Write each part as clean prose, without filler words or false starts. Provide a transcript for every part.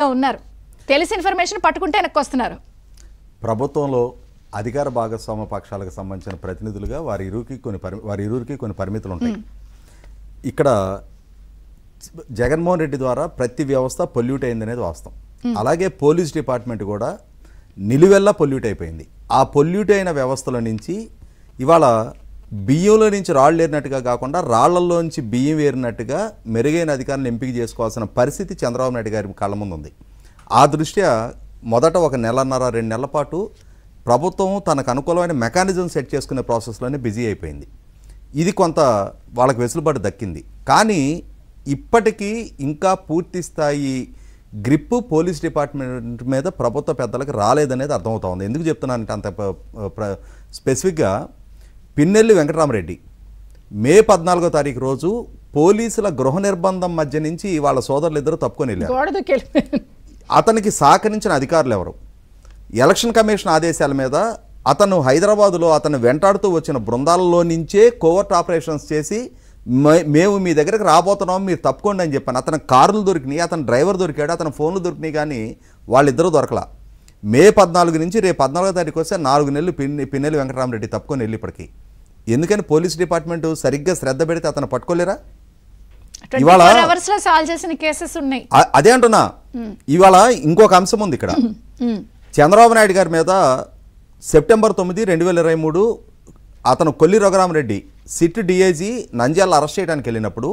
ఉన్నారు. తెలిసి ఇన్ఫర్మేషన్ పట్టుకుంటే వెనక్కి వస్తున్నారు. ప్రభుత్వంలో అధికార భాగస్వామ్య పక్షాలకు సంబంధించిన ప్రతినిధులుగా వారి ఇరువురికి కొన్ని పరిమితులు ఉంటాయి. ఇక్కడ జగన్మోహన్ రెడ్డి ద్వారా ప్రతి వ్యవస్థ పొల్యూట్ అయింది అనేది వాస్తవం. అలాగే పోలీస్ డిపార్ట్మెంట్ కూడా నిలువెల్లా పొల్యూట్ అయిపోయింది. ఆ పొల్యూట్ అయిన వ్యవస్థల నుంచి ఇవాళ బియ్యంలో నుంచి రాళ్ళు ఏరినట్టుగా కాకుండా రాళ్లలోంచి బియ్యం ఏరినట్టుగా మెరుగైన అధికారులను ఎంపిక చేసుకోవాల్సిన పరిస్థితి చంద్రబాబు నాయుడు గారి కళ్ళ ముందు ఉంది. ఆ దృష్ట్యా మొదట ఒక నెలన్నర 2 నెలల పాటు ప్రభుత్వం తనకు అనుకూలమైన మెకానిజం సెట్ చేసుకునే ప్రాసెస్లోనే బిజీ అయిపోయింది. ఇది కొంత వాళ్ళకి వెసులుబాటు దక్కింది. కానీ ఇప్పటికీ ఇంకా పూర్తి స్థాయి గ్రిప్పు పోలీస్ డిపార్ట్మెంట్ మీద ప్రభుత్వ పెద్దలకు రాలేదనేది అర్థమవుతా ఉంది. ఎందుకు చెప్తున్నానంటే అంత స్పెసిఫిక్గా పిన్నెల్లి వెంకటరామరెడ్డి మే 14వ తారీఖు రోజు పోలీసుల గృహ నిర్బంధం మధ్య నుంచి వాళ్ళ సోదరులు ఇద్దరు తప్పుకొని వెళ్ళారు. అతనికి సహకరించిన అధికారులు ఎవరు? ఎలక్షన్ కమిషన్ ఆదేశాల మీద అతను హైదరాబాదులో అతను వెంటాడుతూ వచ్చిన బృందాలలో నుంచే కోవర్ట్ ఆపరేషన్స్ చేసి మేము మీ దగ్గరకు రాబోతున్నాం, మీరు తప్పుకోండి అని చెప్పాను. అతని కార్లు దొరికినాయి, అతని డ్రైవర్ దొరికాడు, అతని ఫోన్లు దొరికినాయి, కానీ వాళ్ళిద్దరూ దొరకలా. మే 14 నుంచి రేపు 14వ తారీఖు వస్తే 4 నెలలు పిన్నెల్లి వెంకటరామరెడ్డి తప్పుకొని వెళ్ళి ఇప్పటికి. ఎందుకని పోలీస్ డిపార్ట్మెంట్ సరిగ్గా శ్రద్ధ పెడితే అతను పట్టుకోలేరా? ఇవాళ అదే అంటున్నా. ఇవాళ ఇంకొక అంశం ఉంది ఇక్కడ. చంద్రబాబు నాయుడు గారి మీద సెప్టెంబర్ 9, 2023 అతను Kolli Raghurama Reddy SIT DIG Nandyal arrest చేయడానికి వెళ్ళినప్పుడు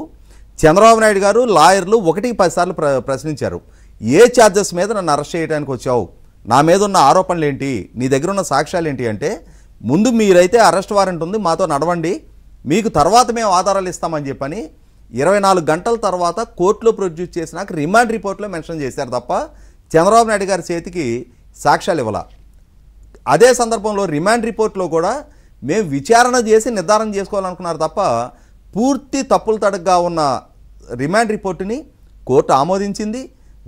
చంద్రబాబు నాయుడు గారు లాయర్లు 1-10 సార్లు ప్రశ్నించారు. ఏ ఛార్జెస్ మీద నన్ను అరెస్ట్ చేయడానికి వచ్చావు, నా మీద ఉన్న ఆరోపణలు ఏంటి, నీ దగ్గర ఉన్న సాక్ష్యాలు ఏంటి అంటే, ముందు మీరైతే అరెస్ట్ వారెంట్ ఉంది, మాతో నడవండి, మీకు తర్వాత మేము ఆధారాలు ఇస్తామని చెప్పని 24 గంటల తర్వాత కోర్టులో ప్రొడ్యూస్ చేసినాక రిమాండ్ రిపోర్ట్లో మెన్షన్ చేశారు తప్ప చంద్రబాబు నాయుడు గారి చేతికి సాక్ష్యాలు ఇవ్వాల. అదే సందర్భంలో రిమాండ్ రిపోర్ట్లో కూడా మేము విచారణ చేసి నిర్ధారణ చేసుకోవాలనుకున్నారు తప్ప పూర్తి తప్పులు తడగ్గా ఉన్న రిమాండ్ రిపోర్టుని కోర్టు ఆమోదించింది.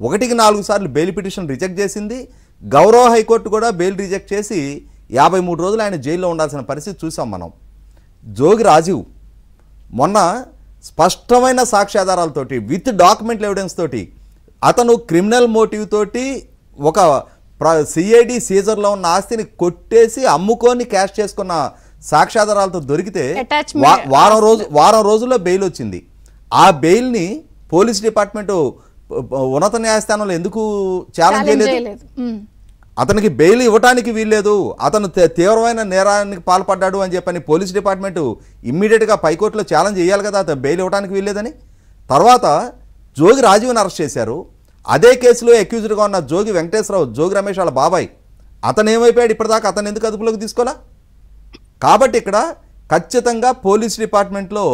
1-4 సార్లు బెయిల్ పిటిషన్ రిజెక్ట్ చేసింది. గౌరవ హైకోర్టు కూడా బెయిల్ రిజెక్ట్ చేసి 53 రోజులు ఆయన జైల్లో ఉండాల్సిన పరిస్థితి చూసాం మనం. జోగి రాజీవ్ మొన్న స్పష్టమైన సాక్ష్యాధారాలతోటి విత్ డాక్యుమెంటల్ ఎవిడెన్స్ తోటి అతను క్రిమినల్ మోటివ్ తోటి ఒక సిఐడి సీజర్లో ఉన్న ఆస్తిని కొట్టేసి అమ్ముకొని క్యాష్ చేసుకున్న సాక్ష్యాధారాలతో దొరికితే వారం రోజుల్లో బెయిల్ వచ్చింది. ఆ బెయిల్ని పోలీస్ డిపార్ట్మెంట్ ఉన్నత న్యాయస్థానంలో ఎందుకు ఛాలెంజ్ చేయలేదు? అతనికి బెయిల్ ఇవ్వటానికి వీల్లేదు, అతను తీవ్రమైన నేరానికి పాల్పడ్డాడు అని చెప్పని పోలీస్ డిపార్ట్మెంట్ ఇమ్మీడియట్గా పైకోర్టులో ఛాలెంజ్ చేయాలి కదా, అతను బెయిల్ ఇవ్వడానికి వీల్లేదని. తర్వాత జోగి రాజీవ్ని అరెస్ట్ చేశారు. అదే కేసులో అక్యూజ్డ్గా ఉన్న జోగి వెంకటేశ్వరరావు, జోగి రమేష్ వాళ్ళ బాబాయ్, అతను ఏమైపోయాడు ఇప్పటిదాకా? అతను ఎందుకు అదుపులోకి తీసుకోవాలా? కాబట్టి ఇక్కడ ఖచ్చితంగా పోలీస్ డిపార్ట్మెంట్లో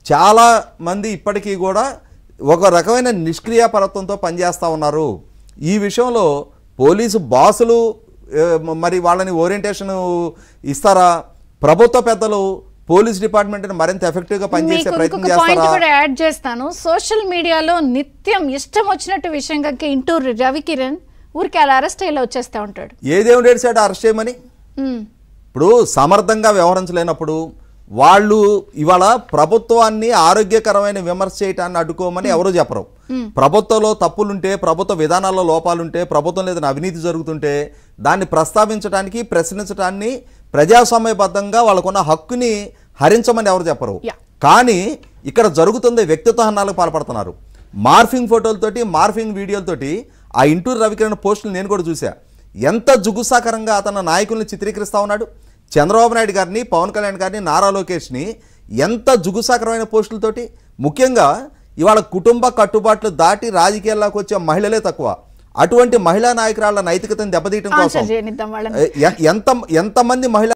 చాలామంది ఇప్పటికీ కూడా ఒక రకమైన నిష్క్రియాపరత్వంతో పనిచేస్తూ ఉన్నారు. ఈ విషయంలో పోలీసు బాసులు మరి వాళ్ళని ఓరియంటేషన్ ఇస్తారా? ప్రభుత్వ పెద్దలు పోలీస్ డిపార్ట్మెంట్ మరింత ఎఫెక్టివ్గా పనిచేసే ప్రయత్నం చేస్తారా? యాడ్ చేస్తాను. సోషల్ మీడియాలో నిత్యం ఇష్టం వచ్చినట్టు విషయంగా ఇంటూరు రవికిరణ్ ఊరికి అలా అరెస్ట్ అయ్యేలా వచ్చేస్తూ ఉంటాడు. ఏదేమి ఏడ్చాడు అరెస్ట్ చేయమని? ఇప్పుడు సమర్థంగా వ్యవహరించలేనప్పుడు వాళ్ళు ఇవాళ ప్రభుత్వాన్ని ఆరోగ్యకరమైన విమర్శ చేయటాన్ని అడ్డుకోమని ఎవరూ చెప్పరు. ప్రభుత్వంలో తప్పులుంటే, ప్రభుత్వ విధానాల్లో లోపాలుంటే, ప్రభుత్వం ఏదైనా అవినీతి జరుగుతుంటే దాన్ని ప్రస్తావించడానికి, ప్రశ్నించడాన్ని ప్రజాస్వామ్యబద్ధంగా వాళ్ళకున్న హక్కుని హరించమని ఎవరు చెప్పరు. కానీ ఇక్కడ జరుగుతుంది వ్యక్తిత్వ హననాలకు పాల్పడుతున్నారు. మార్ఫింగ్ ఫోటోలతోటి, మార్ఫింగ్ వీడియోలతోటి ఆ ఇంటూరు రవికిరణ్ పోస్టులు నేను కూడా చూసా. ఎంత జుగుసాకరంగా అతను నాయకుల్ని చిత్రీకరిస్తూ ఉన్నాడు. చంద్రబాబు నాయుడు గారిని, పవన్ కళ్యాణ్ గారిని, నారా లోకేష్ని ఎంత జుగుసాకరమైన పోస్టులతోటి. ముఖ్యంగా ఇవాళ కుటుంబ కట్టుబాట్లు దాటి రాజకీయాల్లోకి వచ్చే మహిళలే తక్కువ. అటువంటి మహిళా నాయకురాళ్ల నైతికతను దెబ్బతీయడం కోసం ఎంతమంది మహిళా